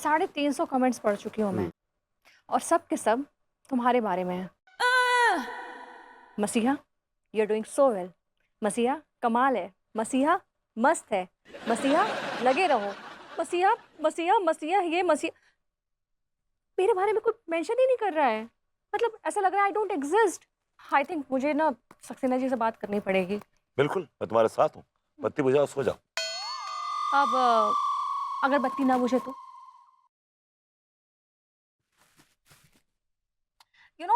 350 comments पढ़ चुकी हूँ मैं, और सब के सब तुम्हारे बारे में है। Masiha, you are doing so well. Masiha कमाल है। मसीहा मस्त है। मसीहा लगे रहो। मसीहा मसीहा मसीहा ये मसीहा मेरे बारे में कोई मेंशन ही नहीं कर रहा है। मतलब ऐसा लग रहा है I don't exist. I think मुझे ना सक्सेना जी से बात करनी पड़ेगी। बिल्कुल, मैं तुम्हारे साथ हूँ। बत्ती बुझाओ, सो जाओ। अब अगर बत्ती ना बुझे तो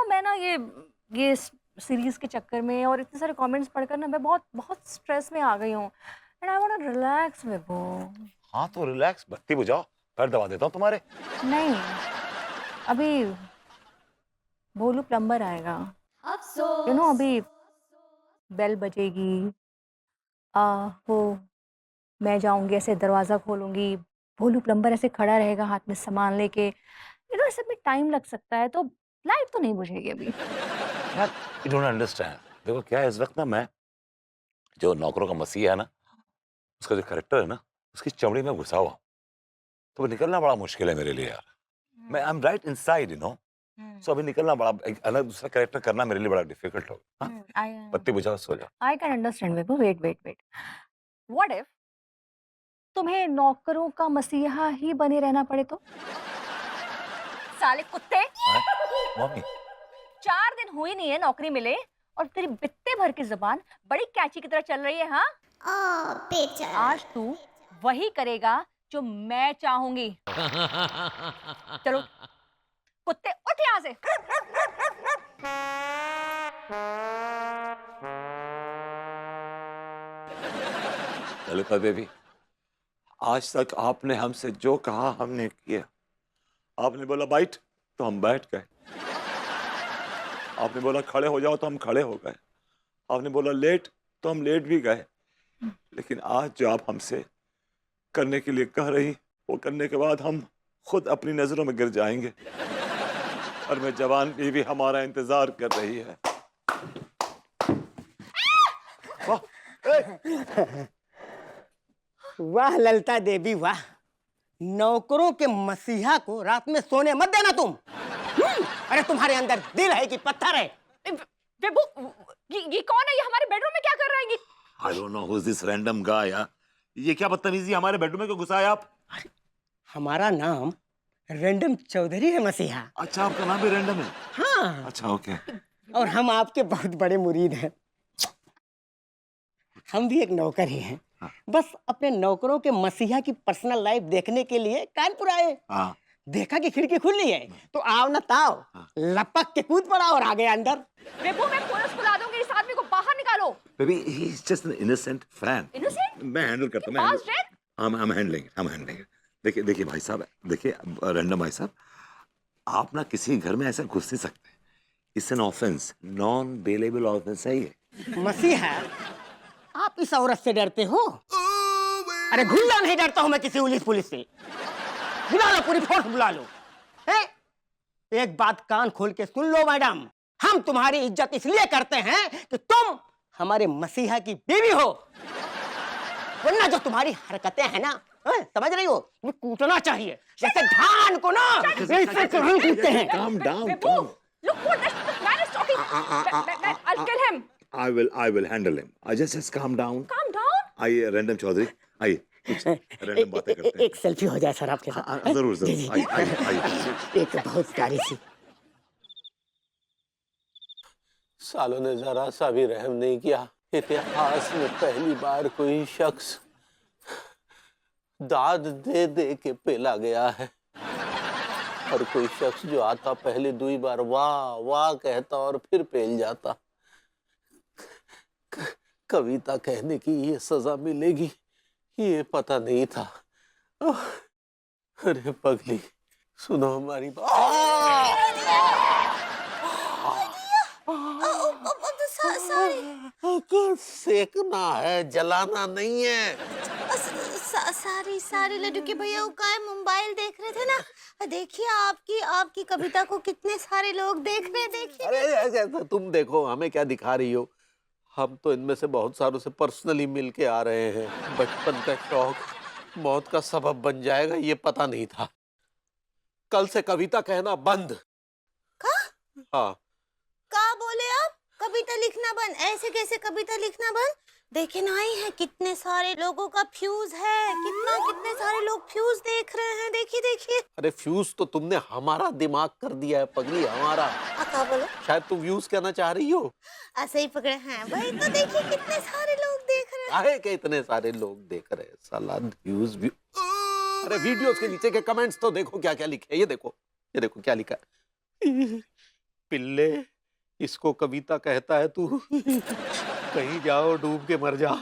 मैं ना ये सीरीज के चक्कर में और इतने सारे कमेंट्स पढ़कर ना मैं बहुत बहुत स्ट्रेस में आ गई हूँ। And I want to relax Vibhu. हाँ तो रिलैक्स, बत्ती बुझाओ, पैर दबा देता हूँ तुम्हारे। नहीं, अभी भोलू प्लम्बर आएगा। अभी बेल बजेगी। वो मैं जाऊंगी, ऐसे दरवाजा खोलूंगी, भोलू प्लम्बर ऐसे खड़ा रहेगा हाथ में सामान लेके। ऐसे में टाइम लग सकता है, तो लाइट तो नहीं बुझेगी अभी। यार यू डोंट अंडरस्टैंड। देखो क्या है, इस वक्त ना मैं जो नौकरों का मसीहा है ना, उसका जो करेक्टर है ना, उसकी चमड़ी में घुसा हुआ हूं। तो वो निकलना बड़ा मुश्किल है मेरे लिए यार। मैं I am right inside so अभी निकलना बड़ा, एक अलग दूसरा कैरेक्टर करना मेरे लिए बड़ा डिफिकल्ट होगा। बत्ती बुझाओ, सो जाओ। I can understand Vibhu. Wait wait wait, what if तुम्हें नौकरों का मसीहा ही बने रहना पड़े तो? साले कुत्ते, मम्मी 4 दिन हुई नहीं है नौकरी मिले और तेरी बित्ते भर की जुबान बड़ी कैची की तरह चल रही है। हाँ, बेचारा। आज तू वही करेगा जो मैं चाहूंगी। चलो कुत्ते, उठ यहाँ से। ललिता देवी, आज तक आपने हमसे जो कहा हमने किया। आपने बोला बैठ तो हम बैठ गए। आपने बोला खड़े हो जाओ तो हम खड़े हो गए। आपने बोला लेट तो हम लेट भी गए। लेकिन आज जो आप हमसे करने के लिए कह रही, वो करने के बाद हम खुद अपनी नजरों में गिर जाएंगे। और मैं जवान बीवी हमारा इंतजार कर रही है। वाह ललिता देवी वाह, नौकरों के मसीहा को रात में सोने मत देना तुम। अरे तुम्हारे अंदर दिल है कि पत्थर है? विभू, ये कौन है? ये हमारे बेडरूम में क्या कर रहा है? I don't know who's this random guy यार। ये क्या बदतमीजी, हमारे बेडरूम में क्यों घुसा है आप? हमारा नाम रैंडम चौधरी है मसीहा। अच्छा, आपका नाम भी रैंडम है? हाँ। अच्छा ओके। और हम आपके बहुत बड़े मुरीद हैं। हम भी एक नौकर ही हैं। हाँ। बस अपने नौकरों के मसीहा की पर्सनल लाइफ देखने के लिए कानपुर आए। हाँ। देखा कि खिड़की खुली है तो आओ ना ताओ, लपक के कूद पड़ा और आ गया अंदर। विभू, मैं पुलिस बुला दूंगी, इस आदमी को बाहर निकालो। Baby, he's just an innocent fan. Innocent? मैं हैंडल करता हूँ। Past death? I'm handling it. देखिए भाई साहब, देखिए रैंडम भाई साहब, आप ना किसी घर में ऐसा घुस नहीं सकते। It's an offence, non bailable offence है ये। मसीहा, आप इस औरत से डरते हो? अरे घुल्ला नहीं डरता हूं मैं किसी पुलिस से। बुला लो, पूरी फोर्स बुला लो। एक बात कान खोल के सुन लो मैडम, हम तुम्हारी इज्जत इसलिए करते हैं कि तुम हमारे मसीहा की बीवी हो। वरना जो तुम्हारी हरकतें हैं ना, समझ रही हो, तुम्हें कूटना चाहिए जैसे धान को ना, ऐसे कहाँ कूटते हैं। Calm down. Look what this man is talking. I'll kill him. I will handle him. Just calm down. Calm down. आइए रैंडम चौधरी, आइए कुछ रैंडम बातें करते हैं। एक सेल्फी हो जाए सर आपके साथ। जरूर जी, जी। आइए। एक बहुत प्यारी सी। सालों ने जरा सा भी रहम नहीं किया। इतिहास में पहली बार कोई शख्स दाद दे दे के पेला गया है, और कोई शख्स जो आता पहले 2 बार वाह वाह कहता और फिर पेल जाता। कविता कहने की ये सजा मिलेगी ये पता नहीं था। अरे पगली, सुनो हमारी बात। सेकना है, जलाना नहीं है। सारी लड्डू के भैया वो काय मोबाइल देख रहे थे ना। देखिए आपकी कविता को कितने सारे लोग देख रहे हैं। देखिए। अरे ऐसा तुम देखो, हमें क्या दिखा रही हो? हम तो इनमें से बहुत सारों से पर्सनली मिल के आ रहे हैं। बचपन का शौक मौत का सबब बन जाएगा ये पता नहीं था। कल से कविता कहना बंद। का हाँ। का बोले आप? कविता लिखना बंद? ऐसे कैसे कविता लिखना बंद? देखे ना ही है कितने सारे लोगों का फ्यूज है, कितने सारे लोग फ्यूज देख रहे हैं। देखिए देखिए। अरे फ्यूज तो तुमने हमारा दिमाग कर दिया है पगली, हमारा। का बोलो? शायद तुम व्यूज कहना चाह रही हो। ऐसे ही पकड़े हैं वही तो। देखिए कितने सारे लोग देख रहे हैं। काहे के इतने सारे लोग देख रहे हैं साला व्यूज व्यू। अरे वीडियोस के नीचे के कमेंट्स तो देखो क्या क्या लिखे हैं। ये देखो क्या लिखा है। पिल्ले इसको कविता कहता है तू, कहीं जाओ डूब के मर जा।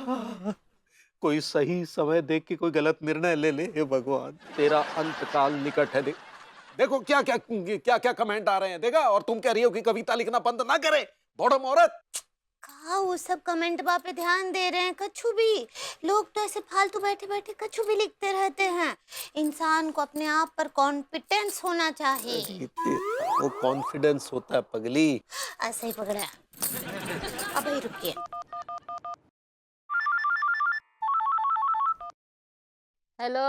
कोई सही समय देख के कोई गलत निर्णय ले ले। हे भगवान तेरा अंत काल निकट है। देखो क्या क्या कमेंट आ रहे हैं, देखा। और तुम कह रही हो कि कविता लिखना बंद ना करे, बॉडम औरत। कहा वो सब कमेंट बा पे ध्यान दे रहे हैं। कछु भी लोग तो ऐसे फालतू बैठे बैठे कछु भी लिखते रहते हैं। इंसान को अपने आप पर कॉन्फिडेंस होना चाहिए। वो कॉन्फिडेंस होता है पगली। ऐसे ही पकड़ा। अब ही रुकिए। हेलो।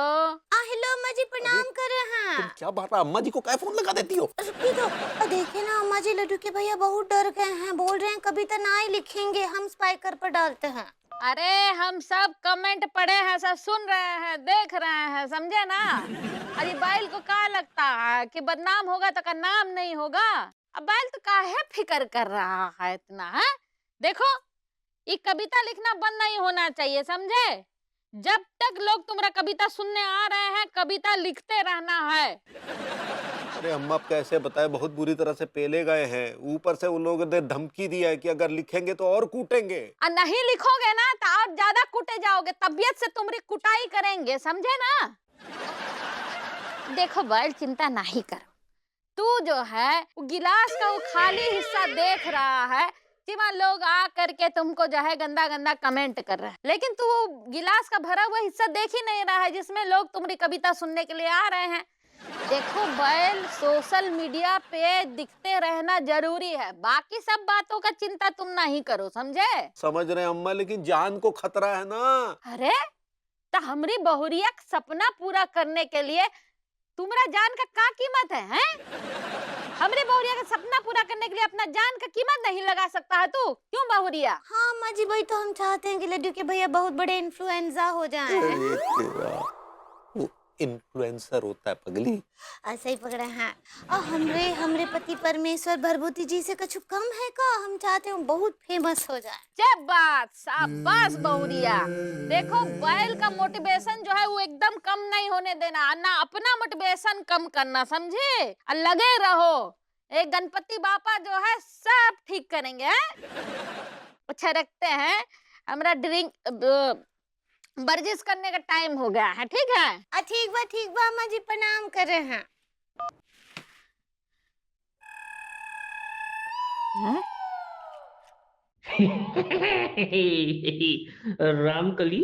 हेलो अम्मा जी, प्रणाम कर रहे हैं। तुम क्या बात है, अम्मा जी को क्या फोन लगा देती हो? रुकिए तो। देखिए ना अम्मा जी, लड्डू के भैया बहुत डर गए हैं। बोल रहे हैं कविता ना ही लिखेंगे, हम स्पाइकर पर डालते हैं। अरे हम सब कमेंट पढ़े हैं, सब सुन रहे हैं, देख रहे हैं, समझे ना। अरे बैल को क्या लगता है कि बदनाम होगा तो का नाम नहीं होगा। अब बैल तो काहे फिकर कर रहा है इतना है। देखो ये कविता लिखना बंद नहीं होना चाहिए, समझे। जब तक लोग तुम्हारा कविता सुनने आ रहे हैं, कविता लिखते रहना है। अरे अम्मा आप कैसे बताए, बहुत बुरी तरह से पेले गए हैं। ऊपर से उन लोगों ने धमकी दी है कि अगर लिखेंगे तो और कूटेंगे। और नहीं लिखोगे ना तो और ज्यादा कूटे जाओगे, तबीयत से तुम्हारी कुटाई करेंगे, समझे ना। देखो बैल चिंता नहीं करो, तू जो है वो गिलास का वो खाली हिस्सा देख रहा है कि वहाँ लोग आ करके तुमको जो है गंदा गंदा कमेंट कर रहा है, लेकिन तू वो गिलास का भरा हुआ हिस्सा देख ही नहीं रहा है जिसमें लोग तुम्हारी कविता सुनने के लिए आ रहे हैं। देखो बैल, सोशल मीडिया पे दिखते रहना जरूरी है, बाकी सब बातों का चिंता तुम नहीं करो, समझे। समझ रहे हैं अम्मा, लेकिन जान को खतरा है ना। अरे तो हमारी बहुरिया का सपना पूरा करने के लिए तुम्हारा जान का क्या कीमत है? हमरे बहुरिया का सपना पूरा करने के लिए अपना जान का कीमत नहीं लगा सकता है तू? क्यों बहुरिया? हाँ अम्मा जी, भाई तो हम चाहते हैं कि लड्डू के भैया बहुत बड़े इन्फ्लुएंजा हो जाएं। वो इन्फ्लुएंसर होता है पगली। ऐसे ही पकड़े हैं। और हमरे पति परमेश्वर भरभूति जी से कुछ कम है का? हम चाहते हैं बहुत फेमस हो जाए। क्या बात, शाबाश बहुरिया। देखो बैल का मोटिवेशन जो है वो एकदम कम नहीं होने देना, ना अपना मोटिवेशन कम करना, समझे। और लगे रहो, एक गणपति बापा जो है सब ठीक करेंगे। अच्छा रखते हैं, हमारा ड्रिंक वर्जिश करने का टाइम हो गया है, ठीक है। ठीक बा अम्मा जी, प्रणाम कर रहे हैं। रामकली